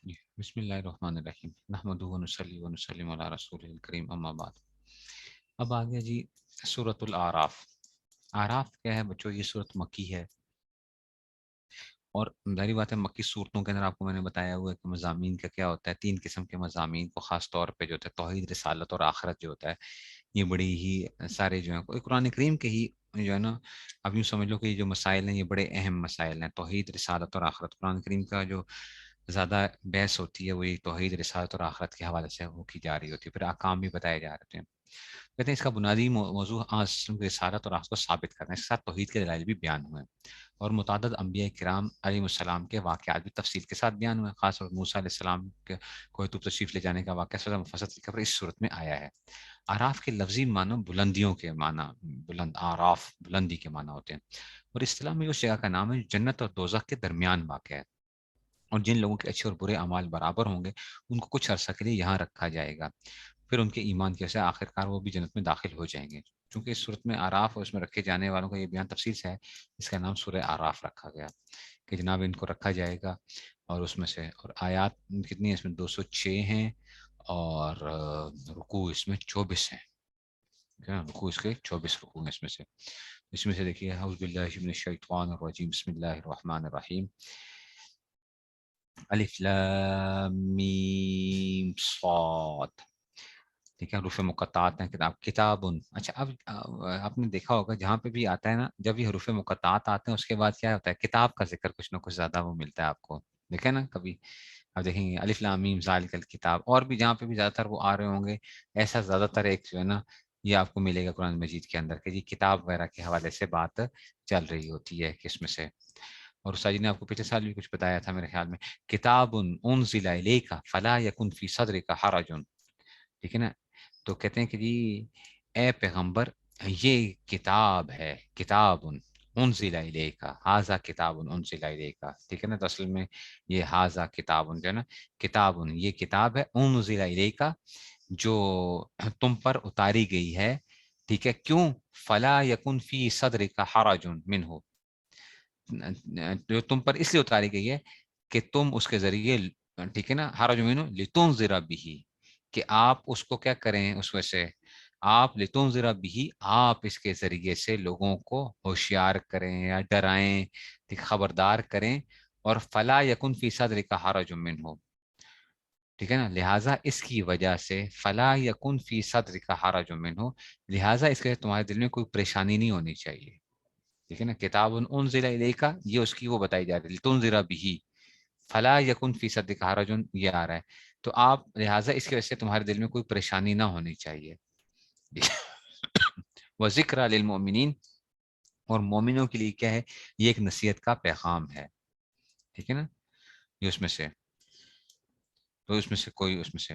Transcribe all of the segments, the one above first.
بسم اللہ الرحمن الرحیم نحمدہ ونصلی ونسلم علی رسول الکریم اما بعد۔ اب آگے جی سورۃ الاعراف۔ اعراف کیا ہے بچوں؟ یہ سورۃ مکی ہے، اور ظاہری بات ہے مکی صورتوں کے اندر آپ کو میں نے بتایا ہوا ہے کہ مضامین کا کیا ہوتا ہے، تین قسم کے مضامین کو خاص طور پہ جو ہوتا ہے توحید، رسالت اور آخرت جو ہوتا ہے، یہ بڑی ہی سارے جو ہیں قرآن کریم کے ہی جو ہے نا، اب یوں سمجھ لو کہ یہ جو مسائل ہیں یہ بڑے اہم مسائل ہیں، توحید، رسالت اور آخرت۔ قرآن کریم کا جو زیادہ بحث ہوتی ہے وہ یہ توحید، رسالت اور آخرت کے حوالے سے وہ کی جا رہی ہوتی ہے، پھر احکام بھی بتائے جا رہے ہیں۔ کہتے ہیں اس کا بنیادی موضوع رسالت اور آخرت کو ثابت کرنا ہے، اس کے ساتھ توحید کے دلائل بھی بیان ہوئے ہیں، اور متعدد انبیاء کرام علیہ السلام کے واقعات بھی تفصیل کے ساتھ بیان ہوئے ہیں، خاص طور موسیٰ علیہ السلام کے کوہ طور تشریف لے جانے کا واقعہ سورہ مفصل کی خبر اس صورت میں آیا ہے۔ آراف کے لفظی معنی بلندیوں کے معنی، بلند، آراف بلندی کے معنی ہوتے ہیں، اور اصطلاح میں اس جگہ کا نام ہے جنت اور دوزخ کے درمیان واقع ہے، اور جن لوگوں کے اچھے اور برے اعمال برابر ہوں گے ان کو کچھ عرصہ کے لیے یہاں رکھا جائے گا، پھر ان کے ایمان کی وجہ سے آخر کار وہ بھی جنت میں داخل ہو جائیں گے۔ چونکہ اس صورت میں آراف اور اس میں رکھے جانے والوں کا یہ بیان تفصیل سے ہے، اس کا نام سورہ آراف رکھا گیا کہ جناب ان کو رکھا جائے گا، اور اس میں سے اور آیات کتنی ہیں اس میں؟ 206 ہیں، اور رکوع اس میں 24 ہیں، رکوع اس کے 24 رکوع ہیں اس میں سے دیکھیے اعوذ باللہ من الشیطان الرجیم، بسم اللہ الرحمن الرحیم، الف لام میم صاد۔ ٹھیک ہے، حروف مقطعات ہیں کتاب، کتاب۔ اچھا اب آپ نے دیکھا ہوگا جہاں پہ بھی آتا ہے نا، جب یہ حروف مقطعات آتے ہیں اس کے بعد کیا ہوتا ہے؟ کتاب کا ذکر کچھ نہ کچھ زیادہ وہ ملتا ہے آپ کو، دیکھیں نا کبھی آپ دیکھیں گے الف لام میم ذالک الکتاب، اور بھی جہاں پہ بھی زیادہ تر وہ آ رہے ہوں گے، ایسا زیادہ تر ایک جو ہے نا یہ آپ کو ملے گا قرآن مجید کے اندر کہ جی کتاب وغیرہ کے حوالے سے بات چل رہی ہوتی ہے کس میں سے۔ اور استاد جی نے آپ کو پچھلے سال بھی کچھ بتایا تھا میرے خیال میں، کتاب انزل الیک فلا یکن فی صدرک حرج، ٹھیک ہے نا؟ تو کہتے ہیں کہ جی اے پیغمبر یہ کتاب ہے، کتاب انزل الیک، ھذا کتاب انزل الیک، ٹھیک ہے نا؟ تو اصل میں یہ ھذا کتاب جو ہے نا، کتاب یہ کتاب ہے، انزل الیک جو تم پر اتاری گئی ہے، ٹھیک ہے؟ کیوں؟ فلا یکن فی صدرک حرج منہ، جو تم پر اس لیے اتاری گئی ہے کہ تم اس کے ذریعے، ٹھیک ہے نا، حرج منہ لتنذر بہ، کہ آپ اس کو کیا کریں، اس میں سے آپ لتنذر بہ، آپ اس کے ذریعے سے لوگوں کو ہوشیار کریں یا ڈرائیں، خبردار کریں، اور فلا یکن فی صدرک حرج منہ، ٹھیک ہے نا؟ لہٰذا اس کی وجہ سے فلا یکن فی صدرک حرج منہ، لہٰذا اس کے تمہارے دل میں کوئی پریشانی نہیں ہونی چاہیے، ٹھیک ہے نا؟ کتاب انزل الیک یہ اس کی وہ بتائی جا رہی ہے، لتنذر بہ فلا یکن فی صدرک حرج، یہ آ رہا ہے، تو آپ لہٰذا اس کی وجہ سے تمہارے دل میں کوئی پریشانی نہ ہونی چاہیے۔ وذکریٰ للمؤمنین، اور مومنوں کے لیے کیا ہے؟ یہ ایک نصیحت کا پیغام ہے، ٹھیک ہے نا؟ یہ اس میں سے، تو اس میں سے کوئی اس میں سے،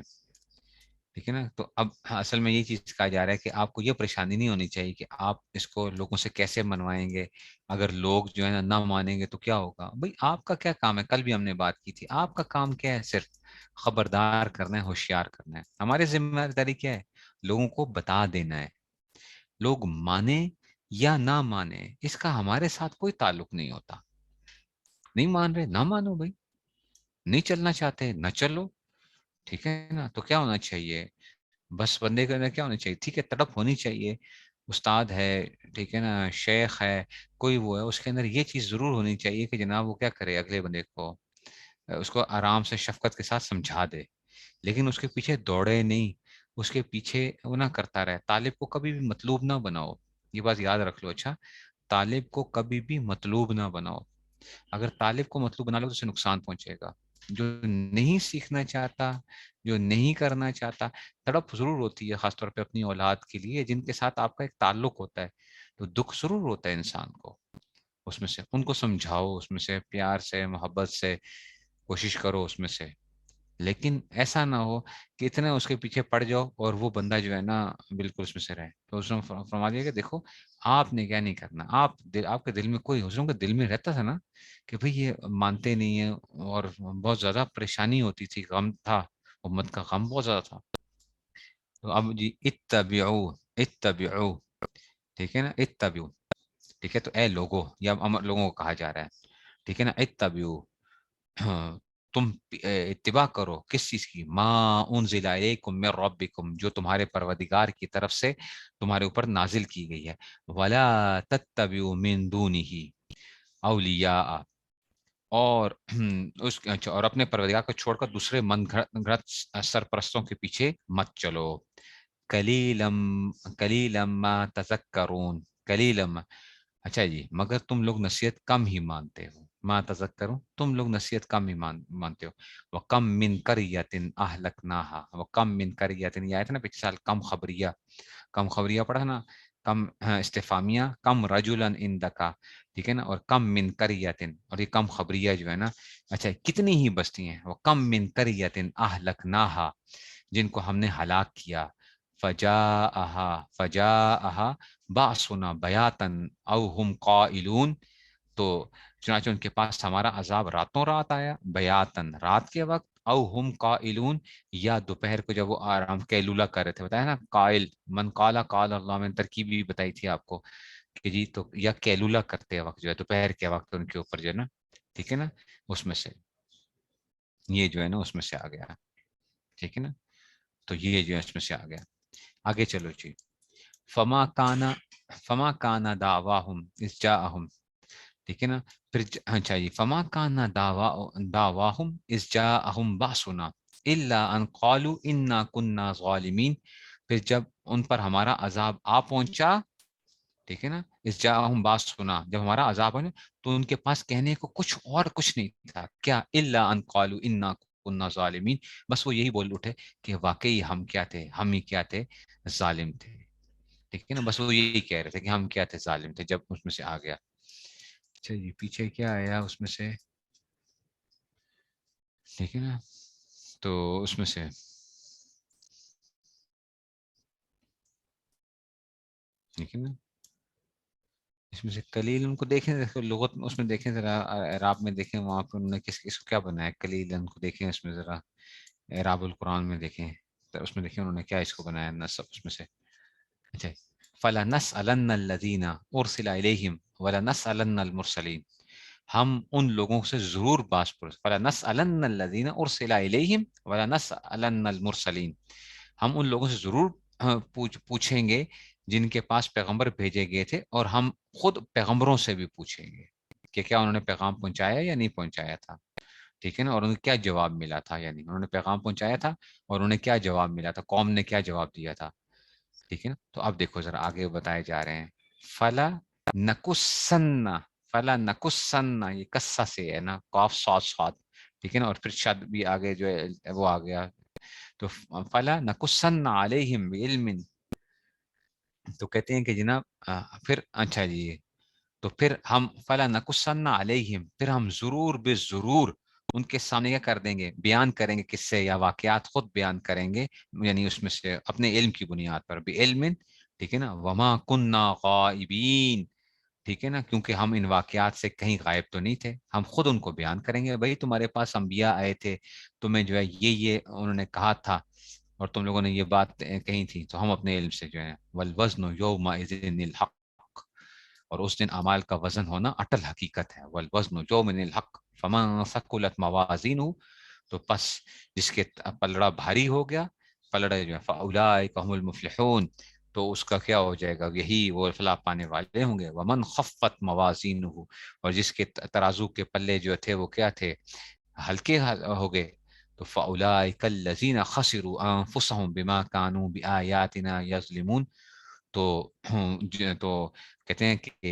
ٹھیک ہے نا؟ تو اب اصل میں یہ چیز کہا جا رہا ہے کہ آپ کو یہ پریشانی نہیں ہونی چاہیے کہ آپ اس کو لوگوں سے کیسے منوائیں گے، اگر لوگ جو ہے نا نہ مانیں گے تو کیا ہوگا؟ بھئی آپ کا کیا کام ہے؟ کل بھی ہم نے بات کی تھی، آپ کا کام کیا ہے؟ صرف خبردار کرنا ہے، ہوشیار کرنا ہے، ہماری ذمہ داری کیا ہے؟ لوگوں کو بتا دینا ہے، لوگ مانیں یا نہ مانیں اس کا ہمارے ساتھ کوئی تعلق نہیں ہوتا، نہیں مان رہے نہ مانو بھائی، نہیں چلنا چاہتے نہ چلو، ٹھیک ہے نا؟ تو کیا ہونا چاہیے؟ بس بندے کے اندر کیا ہونا چاہیے؟ ٹھیک ہے، تڑپ ہونی چاہیے، استاد ہے، ٹھیک ہے نا، شیخ ہے، کوئی وہ ہے، اس کے اندر یہ چیز ضرور ہونی چاہیے کہ جناب وہ کیا کرے، اگلے بندے کو اس کو آرام سے شفقت کے ساتھ سمجھا دے، لیکن اس کے پیچھے دوڑے نہیں، اس کے پیچھے وہ نہ کرتا رہے۔ طالب کو کبھی بھی مطلوب نہ بناؤ، یہ بات یاد رکھ لو، اچھا؟ طالب کو کبھی بھی مطلوب نہ بناؤ، اگر طالب کو مطلوب بنا لو تو اسے نقصان پہنچے گا۔ جو نہیں سیکھنا چاہتا، جو نہیں کرنا چاہتا، تڑپ ضرور ہوتی ہے، خاص طور پہ اپنی اولاد کے لیے جن کے ساتھ آپ کا ایک تعلق ہوتا ہے، تو دکھ ضرور ہوتا ہے انسان کو، اس میں سے ان کو سمجھاؤ، اس میں سے پیار سے، محبت سے کوشش کرو اس میں سے، لیکن ایسا نہ ہو کہ اتنے اس کے پیچھے پڑ جاؤ اور وہ بندہ جو ہے نا بالکل اس میں سے رہے۔ تو اس نے فرما دیا کہ دیکھو آپ نے کیا نہیں کرنا، آپ کے دل میں کوئی، حضروں کے دل میں رہتا تھا نا کہ بھئی یہ مانتے نہیں ہیں، اور بہت زیادہ پریشانی ہوتی تھی، غم تھا، امت کا غم بہت زیادہ تھا۔ تو اب جی اتبعو، اتبعو، ٹھیک ہے نا، اتبعو، ٹھیک ہے؟ تو اے لوگوں، یا اب امر لوگوں کو کہا جا رہا ہے، ٹھیک ہے نا، اتبعو، تم اتباع کرو کس چیز کی؟ ما انزل الیکم من ربکم، جو تمہارے پروردگار کی طرف سے تمہارے اوپر نازل کی گئی ہے. ولا تتبعوا من دونہ اولیاء، اور اچھا، اور اپنے پروردگار کو چھوڑ کر دوسرے من گھڑت سرپرستوں کے پیچھے مت چلو. کلیلم کلیلم ما تذکرون، کلیلم، اچھا جی، مگر تم لوگ نصیحت کم ہی مانتے ہو. ما تذکرون، تم لوگ نصیحت کم ہی مانتے ہو. وَكَم مِّن قَرْيَةٍ أَهْلَكْنَاهَا، وَكَم مِّن قَرْيَةٍ، یہ آیا تھا نا پچھلے سال، کم خبریہ، کم خبریہ پڑھا نا، کم استفامیہ، کم رجلاً اندکا، ٹھیک ہے نا، اور کم من قریۃ، اور یہ کم خبریہ جو ہے نا، اچھا کتنی ہی بستی ہیں، وہ کم من قریۃ اہلکناہا، جن کو ہم نے ہلاک کیا. فجاءہا باسنا بیاتن او ہم قائلون، تو چنانچہ ان کے پاس ہمارا عذاب راتوں رات آیا، بیاتن رات کے وقت، او ہم قائلون، یا دوپہر کو جب وہ آرام قیلولہ کر رہے تھے، بتایا نا قائل، من قالا قال اللہ، میں نے ترکیب بھی بتائی تھی آپ کو کہ جی، تو یا قیلولہ کرتے وقت جو ہے دوپہر کے وقت ان کے اوپر جو ہے نا، ٹھیک ہے نا، اس میں سے یہ جو ہے نا اس میں سے آ گیا، ٹھیک ہے نا، تو یہ جو ہے اس میں سے آ گیا. آگے چلو جی. فما کانا دعواہم اذ جاءہم، ٹھیک ہے نا، پھر اچھا جی، فما کانا دعواہم اذ جاءہم باسنا الا ان قالوا انا كنا ظالمین، پھر جب ان پر ہمارا عذاب آ پہنچا، ٹھیک ہے نا، اس جاءہم باسنا، جب ہمارا عذاب ہے نا، تو ان کے پاس کہنے کو کچھ نہیں تھا، کیا؟ الا ان قالوا انا كنا ظالمین، بس وہ یہی بول اٹھے کہ واقعی ہم کیا تھے، ہم ہی کیا تھے، ظالم تھے. ٹھیک ہے نا، بس وہ یہی کہہ رہے تھے کہ ہم کیا تھے، ظالم تھے، جب اس میں سے آ گیا. اچھا جی، پیچھے کیا آیا اس میں سے، ٹھیک ہے نا، تو اس میں سے ٹھیک ہے نا، اس میں سے کلیل ان کو دیکھیں، لغت اس میں دیکھیں ذرا، اعراب میں دیکھیں، وہاں پہ انہوں نے کس کو کیا بنایا، کلیل ان کو دیکھیں، اس میں ذرا اعراب القرآن میں دیکھیں، تو اس میں دیکھیں انہوں نے کیا اس کو بنایا نصب اس میں سے. اچھا، فَلَنَسْأَلَنَّ الَّذِينَ أُرْسِلَ إِلَيْهِمْ وَلَنَسْأَلَنَّ الْمُرْسَلِينَ، ہم ان لوگوں سے ضرور باز پرس، فَلَنَسْأَلَنَّ الَّذِينَ أُرْسِلَ إِلَيْهِمْ وَلَنَسْأَلَنَّ الْمُرْسَلِينَ، ہم ان لوگوں سے ضرور پوچھیں گے جن کے پاس پیغمبر بھیجے گئے تھے، اور ہم خود پیغمبروں سے بھی پوچھیں گے کہ کیا انہوں نے پیغام پہنچایا یا نہیں پہنچایا تھا، ٹھیک ہے نا، اور انہیں کیا جواب ملا تھا، یعنی انہوں نے پیغام پہنچایا تھا اور انہیں کیا جواب ملا تھا، قوم نے کیا جواب دیا تھا. ٹھیک ہے نا، تو اب دیکھو ذرا آگے بتائے جا رہے ہیں. فلا نقصن، فلا نقصن، یہ قصہ سے ہے نا، قاف صاد صاد، ٹھیک ہے نا، اور پھر شد بھی آگے جو ہے وہ آ گیا، تو فلا نقصن علیہم بعلم، تو کہتے ہیں کہ جناب پھر اچھا جی، تو پھر ہم فلا نقصن علیہم، پھر ہم ضرور بے ضرور ان کے سامنے کیا کر دیں گے، بیان کریں گے، کس سے، یا واقعات خود بیان کریں گے، یعنی اس میں سے اپنے علم کی بنیاد پر، بعلم، ٹھیک ہے نا، وما کننا غائبین، ٹھیک ہے نا، کیونکہ ہم ان واقعات سے کہیں غائب تو نہیں تھے، ہم خود ان کو بیان کریں گے، بھائی تمہارے پاس انبیاء آئے تھے، تمہیں جو ہے یہ انہوں نے کہا تھا، اور تم لوگوں نے یہ بات کہی تھی، تو ہم اپنے علم سے جو ہے، والوزن یومئذ الحق، اور اس دن اعمال کا وزن ہونا اٹل حقیقت ہے، والوزن یومئذ الحق فمن ثقلت موازینہ، تو پس جس کے پلڑا بھاری ہو گیا، پلڑا جو ہے فاولئک هم المفلحون، تو اس کا کیا ہو جائے گا، یہی وہ فلاح پانے والے ہوں گے. ومن خفت موازینہ، اور جس کے ترازو کے پلے جو تھے وہ کیا تھے، ہلکے ہو گئے، تو فاولئک الذین خسروا انفسهم بما كانوا بآیاتنا یظلمون، تو تو کہتے ہیں کہ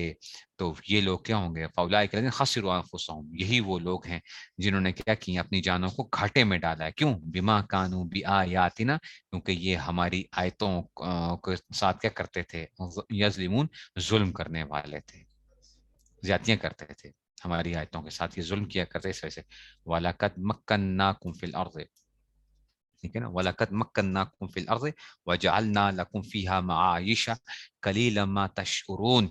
تو یہ لوگ کیا ہوں گے، فاولئک الذین خسروا انفسهم، یہی وہ لوگ ہیں جنہوں نے کیا کی، اپنی جانوں کو گھاٹے میں ڈالا ہے. کیوں؟ بما كانوا بآیاتنا، کیونکہ یہ ہماری آیتوں کے ساتھ کیا کرتے تھے، یظلمون، ظلم کرنے والے تھے، زیادتیاں کرتے تھے، ہماری آیتوں کے ساتھ یہ ظلم کیا کرتے، اس وجہ سے. وَلَقَدْ مَكَّنَّاكُمْ فِي الْأَرْضِ، ٹھیک ہے نا، وَلَقَدْ مَكَّنَّاكُمْ فِي الْأَرْضِ وَجَعَلْنَا لَكُمْ فِيهَا مَعَائِشَ قَلِيلًا مَا تَشْكُرُونَ.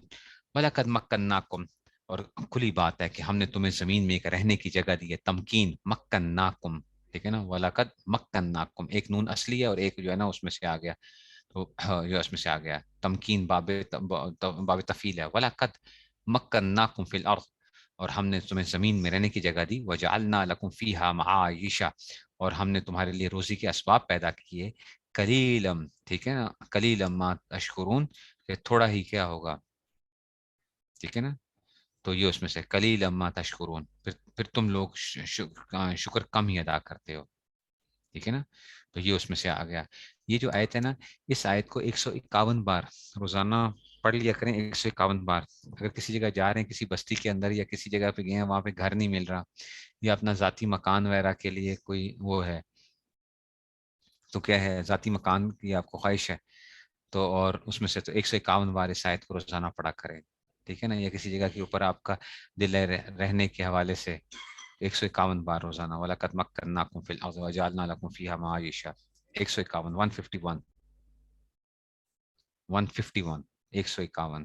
وَلَقَدْ مَكَّنَّاكُمْ، اور کھلی بات ہے کہ ہم نے تمہیں زمین میں ایک رہنے کی جگہ دی ہے، تمکین، مکناکم، ٹھیک ہے نا، وَلَقَدْ مَكَّنَّاكُمْ، ایک نون اصلی ہے اور ایک جو ہے نا اس میں سے آ گیا، تو جو اس میں سے آ گیا تمکین، باب تفیل ہے. وَلَقَدْ مَكَّنَّاكُمْ فِي الْأَرْضِ، اور ہم نے تمہیں زمین میں رہنے کی جگہ دی، وجعلنا لکم فیہا معایشہ، اور ہم نے تمہارے لیے روزی کے اسباب پیدا کیے، قلیلم، ٹھیک ہے نا، قلیلم ما تشکرون، کہ تھوڑا ہی کیا ہوگا، ٹھیک ہے نا، تو یہ اس میں سے قلیلم ما تشکرون، پھر تم لوگ شکر کم ہی ادا کرتے ہو، ٹھیک ہے نا، تو یہ اس میں سے آ گیا۔ یہ جو آیت ہے نا، اس آیت کو 151 بار روزانہ پڑھ لیا کریں، 151 بار۔ اگر کسی جگہ جا رہے ہیں، کسی بستی کے اندر یا کسی جگہ پہ گئے ہیں، وہاں پہ گھر نہیں مل رہا، یا اپنا ذاتی مکان وغیرہ کے لیے کوئی وہ ہے، تو کیا ہے، ذاتی مکان کی آپ کو خواہش ہے، تو اور اس میں سے تو 151 بار اس آیت کو روزانہ پڑھا کریں، ٹھیک ہے نا، یا کسی جگہ کے اوپر آپ کا دل ہے رہنے کے حوالے سے 151 بار روزانہ، وَلَقَدْ مَكَّنَّاكُمْ فِي الْأَرْضِ وَجَعَلْنَا لَكُمْ فِيهَا مَعَایِشَ، 151، 151، 151، 151،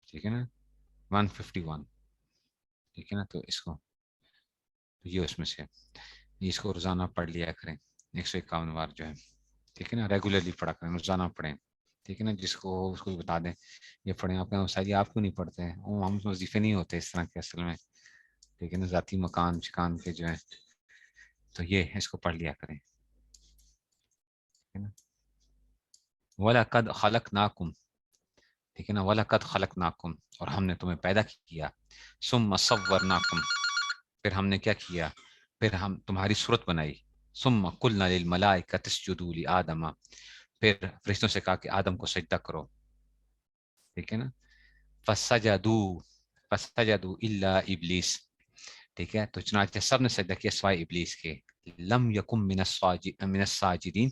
ٹھیک ہے نا، 151، ٹھیک ہے نا، تو اس کو یہ اس میں سے اس کو روزانہ پڑھ لیا کریں، 151 بار جو ہے، ٹھیک ہے نا، ریگولرلی پڑھا کریں، روزانہ پڑھیں، ٹھیک ہے نا، جس کو اس کو بھی بتا دیں یہ پڑھیں، آپ کا شاید آپ کو نہیں پڑھتے ہیں، ہم وظیفے نہیں ہوتے اس طرح کے اصل میں، ٹھیک ہے نا، ذاتی مکان شکان کے جو ہے، تو یہ اس کو پڑھ لیا کریں، ٹھیک ہے نا، وَلَقَدْ خَلَقْنَاكُمْ، ٹھیک ہے نا، وَلَقَدْ خَلَقْنَاكُمْ، اور ہم نے تمہیں پیدا کیا، ثُمَّ صَوَّرْنَاكُمْ، پھر ہم نے کیا کیا، پھر ہم تمہاری صورت بنائی، ثُمَّ قُلْنَا لِلْمَلَائِكَةِ اسْجُدُوا لِآدَمَ، پھر فرشتوں سے کہا کہ آدم کو سجدہ کرو، ٹھیک ہے نا، فَسَجَدُوا فَسَجَدُوا إِلَّا إِبْلِيسَ، ٹھیک ہے، تو چنانچہ سب نے سجدہ کیا سوائے ابلیس کے، لم یکم من الساجدین،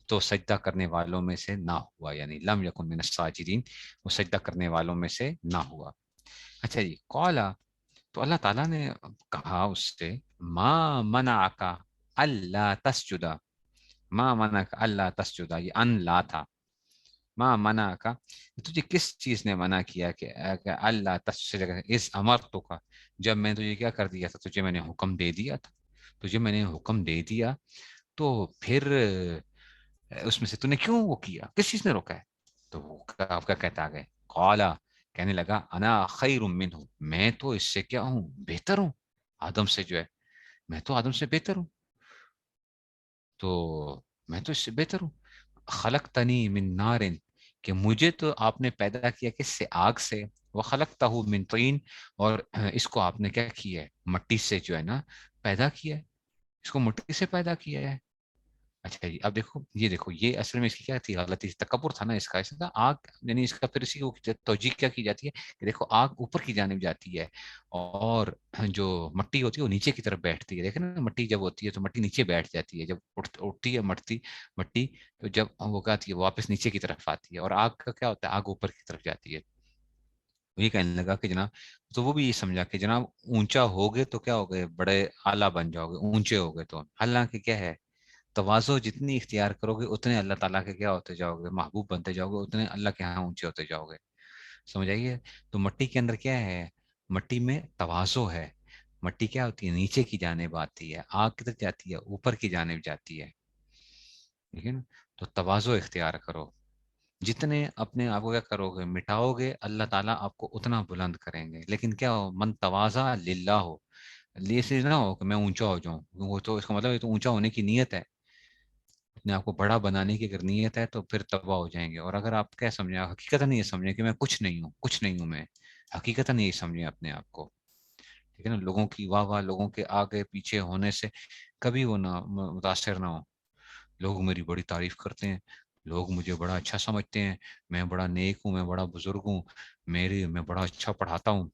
تو سجدہ کرنے والوں میں سے نہ ہوا، یعنی لم یکم من الساجدین، وہ سجدہ کرنے والوں میں سے نہ ہوا۔ اچھا جی، قالا، تو اللہ تعالیٰ نے کہا اس سے، ما منعک اللہ تسجدہ، ما منعک اللہ تسجدہ، یہ ان لا تھا، ما منع کا، تجھے کس چیز نے منع کیا کہ اللہ تسجد، اس امرتو کا، جب میں تجھے کیا کر دیا تھا، تجھے میں نے حکم دے دیا تھا، تجھے میں نے حکم دے دیا، تو پھر اس میں سے تو نے کیوں وہ کیا، کس چیز نے روکا ہے، تو وہ آپ کا کہتا گئے، قالا، کہنے لگا، انا خیر منہ، میں تو اس سے کیا ہوں، بہتر ہوں، آدم سے جو ہے، میں تو آدم سے بہتر ہوں، تو میں تو اس سے بہتر ہوں، خلقتنی من نار، کہ مجھے تو آپ نے پیدا کیا کس سے، آگ سے، وہ خلقتہ من طین، اور اس کو آپ نے کیا کیا ہے، مٹی سے جو ہے نا پیدا کیا ہے، اس کو مٹی سے پیدا کیا ہے۔ اچھا جی، اب دیکھو، یہ دیکھو، یہ اصل میں اس کی کیا تھی، غلطی، تکبر تھا نا اس کا، اس کا آگ، یعنی اس کا پھر اسی کو توجیہ کیا کی جاتی ہے کہ دیکھو آگ اوپر کی جانب جاتی ہے، اور جو مٹی ہوتی ہے وہ نیچے کی طرف بیٹھتی ہے، دیکھیں نا، مٹی جب ہوتی ہے تو مٹی نیچے بیٹھ جاتی ہے، جب اٹھتی ہے مٹی، تو جب وہ کیا آتی ہے واپس نیچے کی طرف آتی ہے، اور آگ کا کیا ہوتا ہے، آگ اوپر کی طرف جاتی ہے، یہ کہنے لگا کہ جناب، تو وہ بھی یہ سمجھا کہ جناب اونچا ہوگے تو کیا ہوگے، بڑے اعلیٰ بن جاؤ گے، اونچے ہوگے تو، حالانکہ کیا ہے، تواضع جتنی اختیار کرو گے اتنے اللہ تعالیٰ کے کیا ہوتے جاؤ گے، محبوب بنتے جاؤ گے، اتنے اللہ کے ہاں اونچے ہوتے جاؤ گے، سمجھ آئیے، تو مٹی کے اندر کیا ہے، مٹی میں تواضع ہے، مٹی کیا ہوتی ہے، نیچے کی جانب آتی ہے، آگ کدھر جاتی ہے، اوپر کی جانب جاتی ہے، ٹھیک ہے نا، تو تواضع اختیار کرو، جتنے اپنے آپ کو کیا کرو گے، مٹاؤ گے، اللہ تعالیٰ آپ کو اتنا بلند کریں گے، لیکن کیا ہو، من تواضع للہ ہو، لیے سے نہ ہو کہ میں اونچا ہو جاؤں، وہ تو اس کا مطلب یہ تو اونچا ہونے کی نیت ہے، اپنے آپ کو بڑا بنانے کی اگر نیت ہے تو پھر تباہ ہو جائیں گے، اور اگر آپ کیا سمجھیں، حقیقت نہیں یہ سمجھیں کہ میں کچھ نہیں ہوں، کچھ نہیں ہوں میں، حقیقت نہیں یہ سمجھیں اپنے آپ کو، ٹھیک ہے نا، لوگوں کی واہ واہ، لوگوں کے آگے پیچھے ہونے سے کبھی وہ نہ متاثر نہ ہو، لوگ میری بڑی تعریف کرتے ہیں، لوگ مجھے بڑا اچھا سمجھتے ہیں، میں بڑا نیک ہوں، میں بڑا بزرگ ہوں، میں بڑا اچھا پڑھاتا ہوں،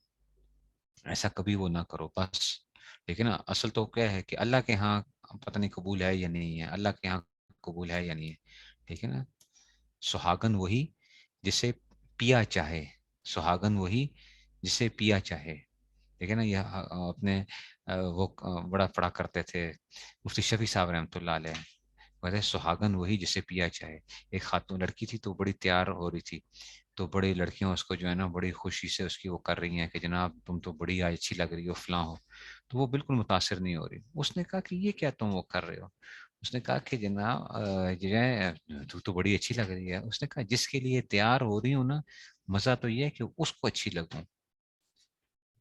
ایسا کبھی وہ نہ کرو بس، ٹھیک ہے نا، اصل تو کیا ہے کہ اللہ کے ہاں پتہ نہیں قبول ہے یا نہیں ہے، اللہ کے ہاں قبول ہے یا نہیں ہے، ٹھیک ہے نا، سہاگن وہی جسے پیا چاہے، سہاگن وہی جسے پیا چاہے، ٹھیک ہے نا، یہ اپنے وہ بڑا پڑا کرتے تھے مفتی شفیع صاحب رحمۃ اللہ علیہ، کہتے سہاگن وہی جسے پیا چاہے، ایک خاتون لڑکی تھی تو بڑی تیار ہو رہی تھی، تو بڑی لڑکیاں اس کو جو ہے نا بڑی خوشی سے اس کی وہ کر رہی ہیں کہ جناب تم تو بڑی اچھی لگ رہی ہو، فلاں ہو، تو وہ بالکل متاثر نہیں ہو رہی، اس نے کہا کہ یہ کیا تم وہ کر رہے ہو، اس نے کہا کہ جناب جو ہے تو بڑی اچھی لگ رہی ہے، اس نے کہا جس کے لیے تیار ہو رہی ہوں نا، مزہ تو یہ ہے کہ اس کو اچھی لگوں،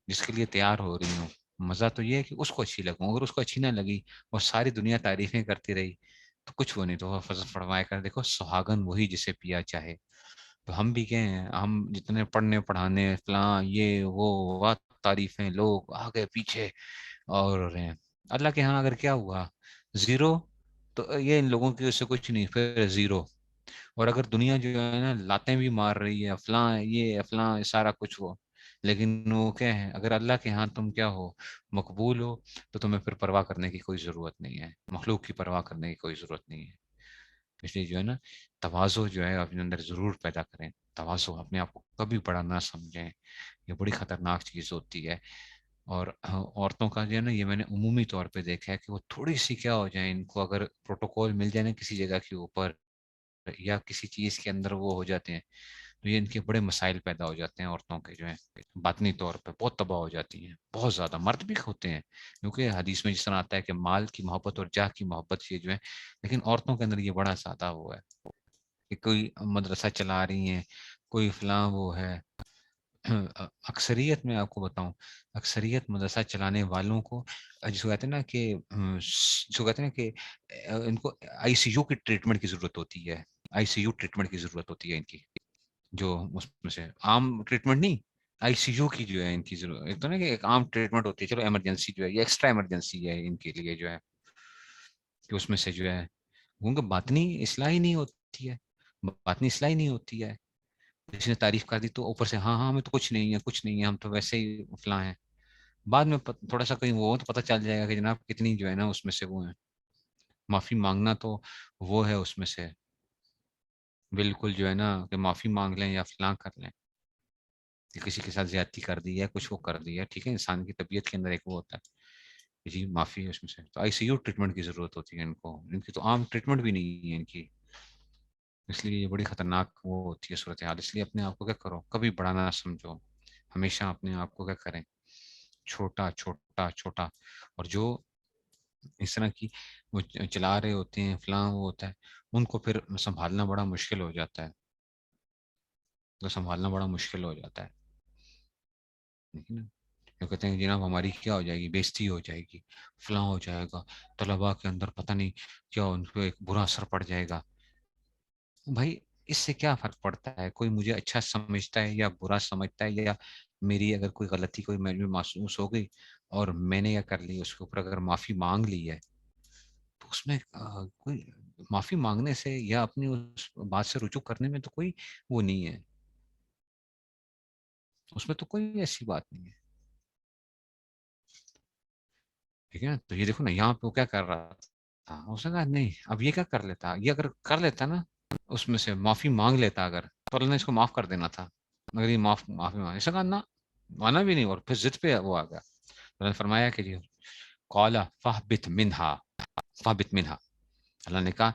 جس کے لیے تیار ہو رہی ہوں. مزہ تو یہ ہے کہ اس کو اچھی لگوں. اگر اس کو اچھی نہ لگی اور ساری دنیا تعریفیں کرتی رہی تو کچھ وہ نہیں. تو فضل فرمایا کر دیکھو سہاگن وہی جسے پیا چاہے. تو ہم بھی کہیں ہیں, ہم جتنے پڑھنے پڑھانے فلاں یہ وہ تعریفیں لوگ آگے پیچھے اور رہے ہیں. اللہ کے ہاں اگر کیا ہوا زیرو, تو یہ ان لوگوں کی اس سے کچھ نہیں, پھر زیرو. اور اگر دنیا جو ہے نا لاتیں بھی مار رہی ہے فلاں یہ فلاں سارا کچھ وہ, لیکن وہ کیا ہے اگر اللہ کے ہاں تم کیا ہو مقبول ہو, تو تمہیں پھر پرواہ کرنے کی کوئی ضرورت نہیں ہے, مخلوق کی پرواہ کرنے کی کوئی ضرورت نہیں ہے. اس لیے جو ہے نا تواضع جو ہے اپنے اندر ضرور پیدا کریں. تواضع, اپنے آپ کو کبھی بڑا نہ سمجھیں, یہ بڑی خطرناک چیز ہوتی ہے. اور عورتوں کا جو ہے نا یہ میں نے عمومی طور پہ دیکھا ہے کہ وہ تھوڑی سی کیا ہو جائیں, ان کو اگر پروٹوکول مل جائے نا کسی جگہ کے اوپر یا کسی چیز کے اندر وہ ہو جاتے ہیں, تو یہ ان کے بڑے مسائل پیدا ہو جاتے ہیں. عورتوں کے جو ہیں باطنی طور پہ بہت تباہ ہو جاتی ہیں, بہت زیادہ. مرد بھی ہوتے ہیں کیونکہ حدیث میں جس طرح آتا ہے کہ مال کی محبت اور جاہ کی محبت یہ جو ہے, لیکن عورتوں کے اندر یہ بڑا زیادہ وہ ہے کہ کوئی مدرسہ چلا رہی ہیں, کوئی فلاں وہ ہے. اکثریت میں آپ کو بتاؤں, اکثریت مدرسہ چلانے والوں کو جس کو کہتے ہیں نا کہ جو کہتے ہیں کہ ان کو آئی سی یو کی ٹریٹمنٹ کی ضرورت ہوتی ہے. آئی سی یو ٹریٹمنٹ کی ضرورت ہوتی ہے ان کی, جو اس میں سے عام ٹریٹمنٹ نہیں, آئی سی یو کی جو ہے ان کی ضرورت. ایک تو نا کہ ایک عام ٹریٹمنٹ ہوتی ہے چلو ایمرجنسی جو ہے یہ ایکسٹرا ایمرجنسی ہے ان کے لیے جو ہے, کہ اس میں سے جو ہے ان کو باطنی اصلاح ہی نہیں ہوتی ہے. باطنی اصلاح ہی نہیں ہوتی ہے. جس نے تعریف کر دی تو اوپر سے ہاں ہاں ہمیں تو کچھ نہیں ہے, کچھ نہیں ہے, ہم تو ویسے ہی فلاں ہیں. بعد میں تھوڑا سا کہیں وہ تو پتہ چل جائے گا کہ جناب کتنی جو ہے نا اس میں سے وہ ہے. معافی مانگنا تو وہ ہے اس میں سے, بالکل جو ہے نا کہ معافی مانگ لیں یا فلاں کر لیں کہ کسی کے ساتھ زیادتی کر دی ہے, کچھ وہ کر دی ہے. ٹھیک ہے, انسان کی طبیعت کے اندر ایک وہ ہوتا ہے کہ جی معافی ہے اس میں سے, تو آئی سی یو ٹریٹمنٹ کی ضرورت ہوتی ہے ان کو. ان کی تو عام ٹریٹمنٹ بھی نہیں ہے ان کی. اس لیے یہ بڑی خطرناک وہ ہوتی ہے صورتحال. اس لیے اپنے آپ کو کیا کرو, کبھی بڑا نہ سمجھو, ہمیشہ اپنے آپ کو کیا کریں, چھوٹا چھوٹا چھوٹا. اور جو اس طرح کی وہ چلا رہے ہوتے ہیں فلاں وہ ہوتا ہے, ان کو پھر سنبھالنا بڑا مشکل ہو جاتا ہے. تو سنبھالنا بڑا مشکل ہو جاتا ہے. ٹھیک ہے نا, جو کہتے ہیں جناب ہماری کیا ہو جائے گی, بےزتی ہو جائے گی, فلاں ہو جائے گا, طلباء کے اندر پتہ نہیں کیا ان کو ایک برا اثر پڑ جائے گا. بھائی اس سے کیا فرق پڑتا ہے, کوئی مجھے اچھا سمجھتا ہے یا برا سمجھتا ہے, یا میری اگر کوئی غلطی کوئی میں محسوس ہو گئی اور میں نے کیا کر لی اس کے اوپر اگر معافی مانگ لی ہے, تو اس میں کوئی معافی مانگنے سے یا اپنی اس بات سے رجوع کرنے میں تو کوئی وہ نہیں ہے, اس میں تو کوئی ایسی بات نہیں ہے. ٹھیک ہے نا, تو یہ دیکھو نا یہاں پہ وہ کیا کر رہا تھا, اس نے کہا نہیں اب یہ کیا کر لیتا, یہ اگر کر لیتا نا اس میں سے معافی مانگ لیتا اگر, تو اللہ نے اس کو معاف کر دینا تھا. مگر یہ معافی مانگ اسے کہا نہ, مانا بھی نہیں, اور پھر ضد پہ وہ آ گیا. اللہ نے فرمایا کہ جی قالا فاہبط منہا, فاہبط منہا, اللہ نے کہا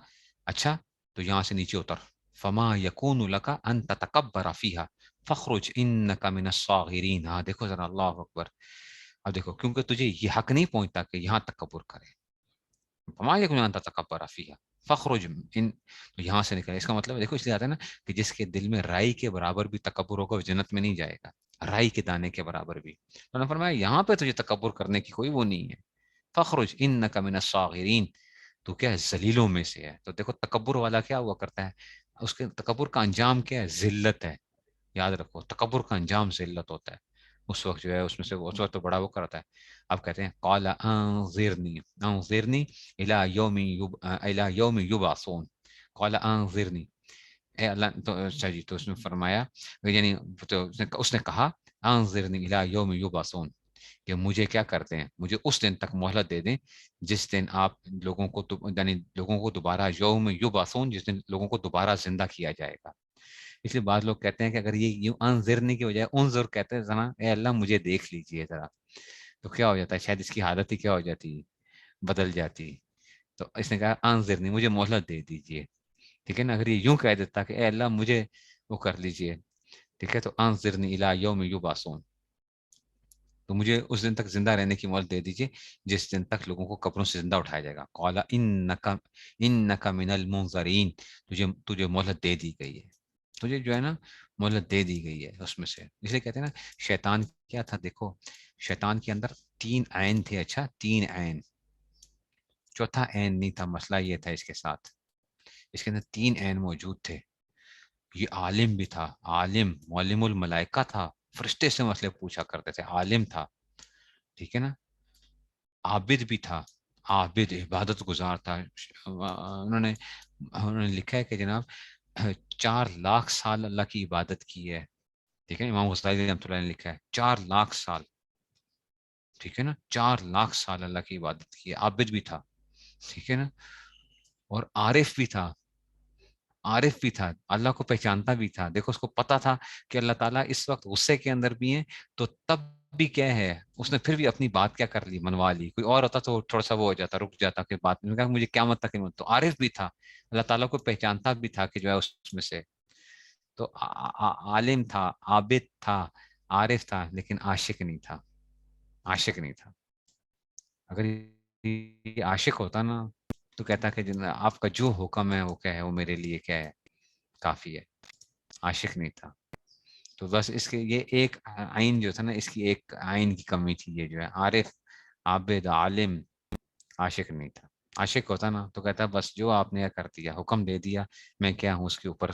اچھا تو یہاں سے نیچے اتر. فما یکون لک ان تتکبر فیہا فخرج انک من الصاغرین. ہاں دیکھو ذرا, اللہ اکبر. اب دیکھو کیونکہ تجھے یہ حق نہیں پہنچتا کہ یہاں تکبر کرے. فما یکون ان تتکبر فیہا فخرج ان, تو یہاں سے نکلے. اس کا مطلب دیکھو اس لیے آتا ہے نا کہ جس کے دل میں رائی کے برابر بھی تکبر ہوگا وہ جنت میں نہیں جائے گا, رائی کے دانے کے برابر بھی. تو نے فرمایا یہاں پہ تجھے تکبر کرنے کی کوئی وہ نہیں ہے. فخرج انک من الصاغرین, تو کیا ہے ذلیلوں میں سے ہے. تو دیکھو تکبر والا کیا ہوا کرتا ہے, اس کے تکبر کا انجام کیا ہے, ذلت ہے. یاد رکھو تکبر کا انجام ذلت ہوتا ہے. اس وقت جو ہے اس میں سے اس وقت تو بڑا وہ کرتا ہے. اب کہتے ہیں قال انظرنی, انظرنی الی یوم یبعثون, قال انظرنی, اے اللہ. تو اچھا جی, تو اس نے فرمایا یعنی تو اس نے کہا انظرنی الی یوم یبعثون, کہ مجھے کیا کرتے ہیں, مجھے اس دن تک مہلت دے دیں جس دن آپ لوگوں کو یعنی لوگوں کو دوبارہ یوم یبعثون, جس دن لوگوں کو دوبارہ زندہ کیا جائے گا. اس لیے بعض لوگ کہتے ہیں کہ اگر یہ یوں انظرنے کی بجائے انظر کہتے ہیں ذرا, اے اللہ مجھے دیکھ لیجئے ذرا, تو کیا ہو جاتا ہے, شاید اس کی حالت ہی کیا ہو جاتی, بدل جاتی. تو اس نے کہا انظرنی, مجھے مہلت دے دیجئے. ٹھیک ہے نا, اگر یہ یوں کہہ دیتا کہ اے اللہ مجھے وہ کر لیجئے, ٹھیک ہے, تو انظرنی الی یوم یبعثون, تو مجھے اس دن تک زندہ رہنے کی مہلت دے دیجیے جس دن تک لوگوں کو قبروں سے زندہ اٹھایا جائے گا. قال انک من المنظرین, تجھے مہلت دے دی گئی ہے. تجھے جو ہے نا مہلت دے دی گئی ہے اس میں سے. اس لیے کہتے ہیں نا شیطان کیا تھا. دیکھو شیطان کے اندر 3 عین تھے. اچھا 3 عین، چوتھا عین نہیں تھا. مسئلہ یہ تھا اس کے ساتھ، اس کے اندر 3 عین موجود تھے. یہ عالم بھی تھا، عالم معلم الملائکہ تھا، فرشتے سے مسئلے پوچھا کرتے تھے، عالم تھا. ٹھیک ہے نا. عابد بھی تھا، عابد عبادت گزار تھا. انہوں نے لکھا ہے کہ جناب 4 لاکھ سال اللہ کی عبادت کی ہے. ٹھیک ہے، امام غزالی رحمۃ اللہ نے لکھا ہے 4 لاکھ سال. ٹھیک ہے نا، 4 لاکھ سال اللہ کی عبادت کی ہے. عابد بھی تھا. ٹھیک ہے نا. اور عارف بھی تھا، عارف بھی تھا، اللہ کو پہچانتا بھی تھا. دیکھو اس کو پتا تھا کہ اللہ تعالیٰ اس وقت غصے کے اندر بھی ہیں، تو تب بھی کیا ہے اس نے پھر بھی اپنی بات کیا کر لی، منوا لی. کوئی اور ہوتا تو تھوڑا سا وہ ہو جاتا، رک جاتا کہ بات میں کہا مجھے قیامت تک نہیں. تو عارف بھی تھا، اللہ تعالیٰ کو پہچانتا بھی تھا کہ جو ہے اس میں سے. تو عالم تھا، عابد تھا، عارف تھا، لیکن عاشق نہیں تھا. عاشق نہیں تھا. اگر یہ عاشق ہوتا نا تو کہتا کہ آپ کا جو حکم ہے وہ کیا ہے، وہ میرے لیے کیا ہے، کافی ہے. عاشق نہیں تھا. تو بس اس کے یہ ایک آئین جو تھا نا، اس کی ایک آئین کی کمی تھی. یہ جو ہے عارف، عابد، عالم، عاشق نہیں تھا. عاشق ہوتا نا تو کہتا بس جو آپ نے کر دیا، حکم دے دیا، میں کیا ہوں اس کے اوپر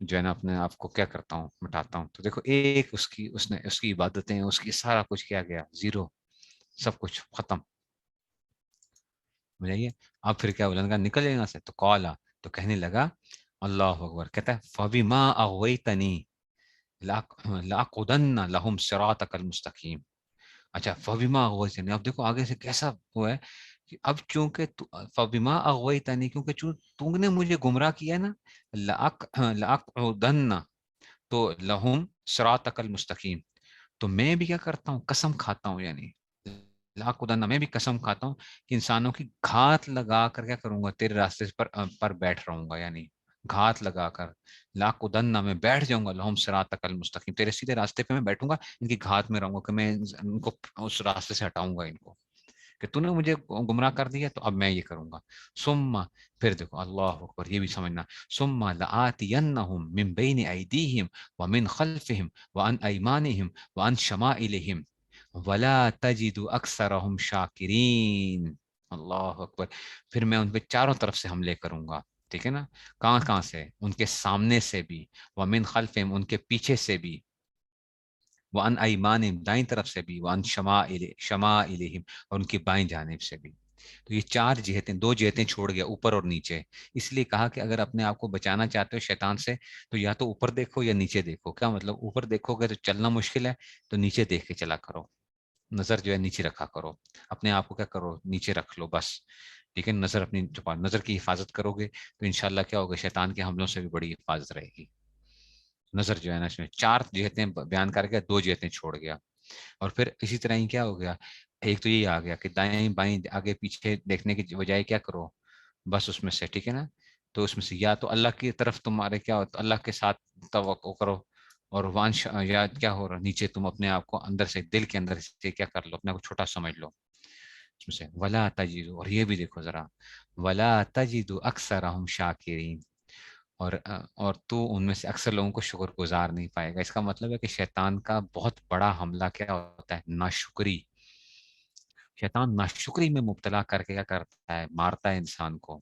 جو ہے نا اپنے آپ کو کیا کرتا ہوں، مٹاتا ہوں. تو دیکھو ایک اس کی عبادتیں، اس کی سارا کچھ کیا گیا، زیرو، سب کچھ ختم. بجائیے. اب پھر کیا بولنے کا نکل جائے گا سے تو کالا، تو کہنے لگا اللہ اکبر. کہتا ہے فبما اغویتنی لاقعدن لهم صراطک المستقیم. اچھا فبما اغویتنی، اب دیکھو آگے سے کیسا ہوا ہے کہ اب چونکہ فبما اغویتنی، کیونکہ تو نے مجھے گمراہ کیا نا، لاقعدن تو لهم صراطک المستقیم، تو میں بھی کیا کرتا ہوں، قسم کھاتا ہوں. یعنی لاقعدن میں بھی قسم کھاتا ہوں کہ انسانوں کی گھات لگا کر کیا کروں گا، تیرے راستے پر بیٹھ رہوں گا. یعنی گھات لگا کر، لاقعدن میں بیٹھ جاؤں گا، لہم صراطک المستقیم، تیرے سیدھے راستے پہ میں بیٹھوں گا، ان کی گھات میں رہوں گا کہ میں ان کو اس راستے سے ہٹاؤں گا ان کو، کہ تو نے مجھے گمراہ کر دیا تو اب میں یہ کروں گا. ثم، پھر دیکھو اللہ اکبر، یہ بھی سمجھنا. ثم لآتینہم من بین ایدیہم ومن خلفہم وعن ایمانہم وعن شمائلہم ولا تجد اکثرہم شاکرین. اللہ اکبر. پھر میں ان پہ چاروں طرف سے حملے کروں گا. ٹھیک ہے نا. کہاں کہاں سے، ان کے سامنے سے بھی، ومن خلفہم ان کے پیچھے سے بھی، وعن ایمانہم دائیں طرف سے بھی، وعن شمائلہم اور ان کی بائیں جانب سے بھی. تو یہ 4 جہتیں، 2 جہتیں چھوڑ گیا، اوپر اور نیچے. اس لیے کہا کہ اگر اپنے آپ کو بچانا چاہتے ہو شیطان سے تو یا تو اوپر دیکھو یا نیچے دیکھو. کیا مطلب، اوپر دیکھو گے تو چلنا مشکل ہے، تو نیچے دیکھ کے چلا کرو، نظر جو ہے نیچے رکھا کرو، اپنے آپ کو کیا کرو، نیچے رکھ لو بس. ٹھیک ہے. نظر اپنی چھپا، نظر کی حفاظت کرو گے تو انشاءاللہ کیا ہوگا، شیطان کے حملوں سے بھی بڑی حفاظت رہے گی. نظر جو ہے نا اس میں 4 جہتیں بیان کر گیا، 2 جہتیں چھوڑ گیا. اور پھر اسی طرح ہی کیا ہو گیا، ایک تو یہ آ گیا کہ دائیں بائیں آگے پیچھے دیکھنے کی بجائے کیا کرو، بس اس میں سے. ٹھیک ہے نا. تو اس میں سے یا تو اللہ کی طرف تمہارے کیا ہو، اللہ کے ساتھ توقع کرو، اور وانش یا کیا ہو رہا نیچے، تم اپنے آپ کو اندر سے، دل کے اندر سے کیا کر لو، اپنے آپ کو چھوٹا سمجھ لو اس میں سے. ولا تجدو، اور یہ بھی دیکھو ذرا، ولا تجدو اکثرہم شاکرین، اور تو ان میں سے اکثر لوگوں کو شکر گزار نہیں پائے گا. اس کا مطلب ہے کہ شیطان کا بہت بڑا حملہ کیا ہوتا ہے، ناشکری. شیطان ناشکری میں مبتلا کر کے کیا کرتا ہے، مارتا ہے انسان کو.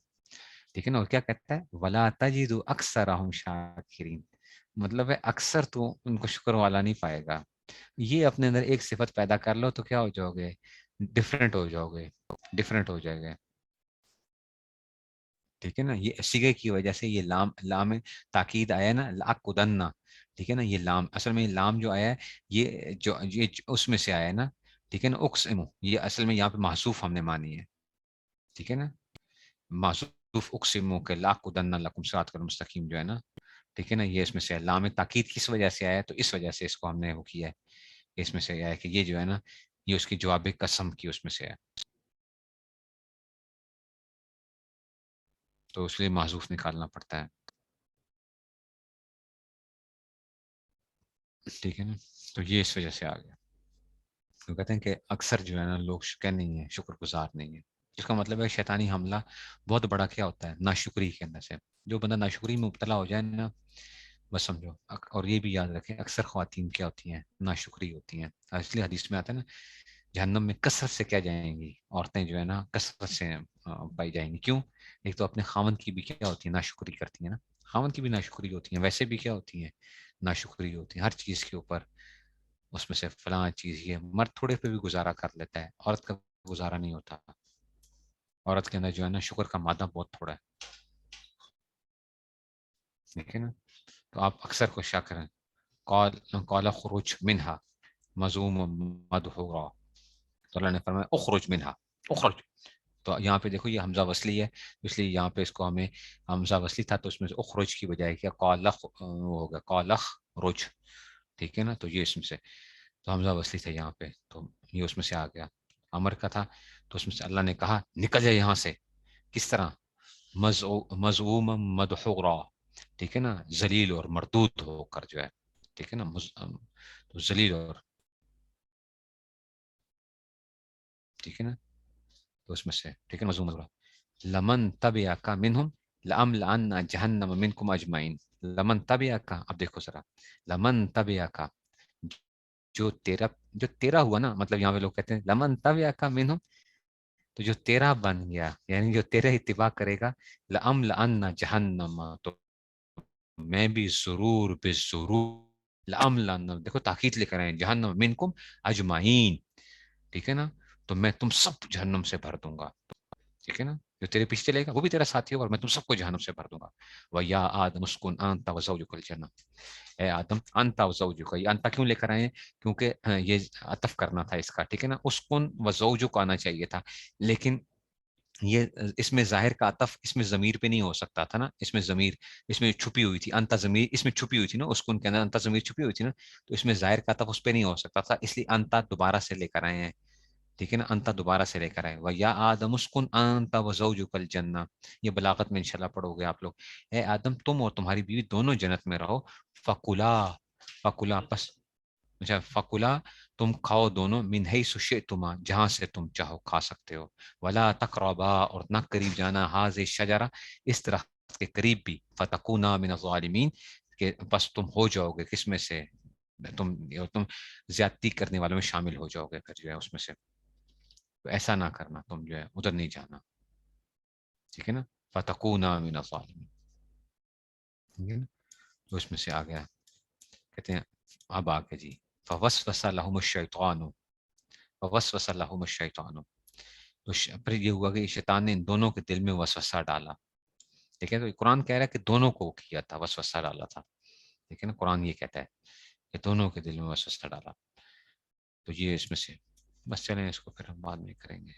ٹھیک ہے نا. اور کیا کہتا ہے، ولا تجد اکثرہم شاکرین، مطلب ہے اکثر تو ان کو شکر والا نہیں پائے گا. یہ اپنے اندر ایک صفت پیدا کر لو تو کیا ہو جاؤ گے، ڈفرینٹ ہو جاؤ گے، ڈفرینٹ ہو جائے گا. ٹھیک ہے نا. یہ سگے کی وجہ سے یہ لام، لام تاکید آیا نا، لاقدنا. ٹھیک ہے نا. یہ لام اصل میں، یہ لام جو آیا ہے یہ اس میں سے آیا ہے نا. ٹھیک ہے نا. اقسم، یہ اصل میں یہاں پہ محذوف ہم نے مانی ہے. ٹھیک ہے نا. محذوف اقسم کے لاقدنا لکم صراط المستقیم جو ہے نا. ٹھیک ہے نا. یہ اس میں سے لام تاکید کس وجہ سے آیا ہے، تو اس وجہ سے اس کو ہم نے وہ کیا ہے، اس میں سے آیا ہے کہ یہ جو ہے نا، یہ اس کی جواب قسم کی اس میں سے ہے. تو اس لیے محذوف نکالنا پڑتا ہے. ٹھیک ہے نا. تو یہ اس وجہ سے آ گیا. تو کہتے ہیں کہ اکثر جو ہے نا لوگ شکر نہیں ہے، شکر گزار نہیں ہے. اس کا مطلب ہے شیطانی حملہ بہت بڑا کیا ہوتا ہے، ناشکری کے اندر سے. جو بندہ ناشکری میں مبتلا ہو جائے نا، بس سمجھو. اور یہ بھی یاد رکھیں اکثر خواتین کیا ہوتی ہیں، ناشکری ہوتی ہیں. اس لیے حدیث میں آتا ہے نا جہنم میں کثرت سے کیا جائیں گی عورتیں جو ہے نا، کثرت سے پائی جائیں گی. کیوں؟ ایک تو اپنے خاوند کی بھی کیا ہوتی ہے، ناشکری کرتی ہیں نا. خاوند کی بھی ناشکری ہوتی ہیں، ویسے بھی کیا ہوتی ہیں، ناشکری ہوتی ہیں ہر چیز کے اوپر. اس میں سے فلاں چیز یہ مرد تھوڑے پہ بھی گزارا کر لیتا ہے، عورت کا گزارا نہیں ہوتا. عورت کے اندر جو ہے نا شکر کا مادہ بہت تھوڑا ہے. ٹھیک ہے نا. تو آپ اکثر کوشش کریں قال خروج منہا مذوم مدحورا. تو اللہ نے فرمایا اخرج منہا، اخرج. تو یہاں پہ دیکھو یہ حمزہ وصلی ہے، اس لیے یہاں پہ اس کو ہمیں، حمزہ وصلی تھا تو اس میں سے اخرج کی بجائے کیا قال وہ ہوگا قال اخرج. ٹھیک ہے نا. تو یہ اس میں سے تو حمزہ وصلی تھا یہاں پہ، تو یہ اس میں سے آ گیا. امر کا تھا تو اس میں سے اللہ نے کہا نکل جائے یہاں سے. کس طرح؟ مذعوم مدحورا. ٹھیک ہے نا. ذلیل اور مردود ہو کر جو ہے. ٹھیک ہے نا. تو ذلیل اور، ٹھیک ہے نا. تو اس میں سے ٹھیک ہے مذموم مذموم. لمن تبعک منہم لأملأن جہنم منکم اجمعین. لمن تبعک، اب دیکھو ذرا، لمن تبعک، جو تیرا ہوا نا، مطلب یہاں پہ لوگ کہتے ہیں لمن تبعک منہم، تو جو تیرا بن گیا یعنی جو تیرا اتباع کرے گا، لأملأن جہنم، تو میں بھی ضرور بے ضرور، لأملأن دیکھو تاکید لے کر آئے جہنم منکم اجمعین. ٹھیک ہے نا. تو میں تم سب جہنم سے بھر دوں گا. ٹھیک ہے نا. جو تیرے پیچھے چلے گا وہ بھی تیرا ساتھی ہوگا، اور میں تم سب کو جہنم سے بھر دوں گا. وَيَا آدَمُ اسْكُنْ أَنْتَ وَزَوْجُكَ الْجَنَّةَ. اے آدم انتا وزوجک، یہ انتا کیوں لے کر آئے ہیں؟ کیونکہ یہ عطف کرنا تھا اس کا. ٹھیک ہے نا. اسکن وزوجک آنا چاہیے تھا، لیکن یہ اس میں ظاہر کا عطف اس میں ضمیر پہ نہیں ہو سکتا تھا نا. اس میں ضمیر اس میں چھپی ہوئی تھی، انتا ضمیر اس میں چھپی ہوئی تھی نا، اسکن کے اندر انتا ضمیر چھپی ہوئی تھی نا. تو اس میں ظاہر کا عطف اس پہ نہیں ہو سکتا تھا، اس لیے انتا دوبارہ سے لے کر آئے ہیں. ٹھیک ہے نا. انتا دوبارہ سے لے کر آئے. وَيَا آدَمُ اسْكُنْ أَنْتَ وَزَوْجُكَ الْجَنَّةَ. یہ بلاغت میں انشاءاللہ پڑھو گے آپ لوگ. اے آدم تم اور تمہاری بیوی دونوں جنت میں رہو. فَكُلَا، فَكُلَا پس، اچھا فَكُلَا تم کھاؤ دونوں، مِنْ حَيْثُ شِئْتُمَا جہاں سے تم چاہو کھا سکتے ہو. وَلَا تَقْرَبَا اور نہ قریب جانا، هَذِهِ الشَّجَرَةَ اس درخت کے قریب بھی، فَتَكُونَا مِنَ الظَّالِمِينَ کہ بس تم ہو جاؤ گے کس میں سے، تم زیادتی کرنے والوں میں شامل ہو جاؤ گے پھر جو ہے اس میں سے. تو ایسا نہ کرنا، تم جو ہے ادھر نہیں جانا. ٹھیک ہے نا. فَتَكُونَا مِنَ الظَّالِمِينَ. ٹھیک ہے نا. تو اس میں سے آ گیا، کہتے ہیں اب آگے جی. فَوَسْوَسَ لَهُمُ الشَّيْطَانُ، فَوَسْوَسَ لَهُمُ الشَّيْطَانُ. تو پھر یہ ہوا کہ شیطان نے ان دونوں کے دل میں وسوسہ ڈالا. ٹھیک ہے. تو قرآن کہہ رہا ہے کہ دونوں کو کیا تھا، وسوسہ ڈالا تھا. ٹھیک ہے نا. قرآن یہ کہتا ہے کہ دونوں کے دل میں وسوسہ ڈالا. تو یہ اس میں سے بس چلیں اس کو پھر ہم بعد میں کریں گے.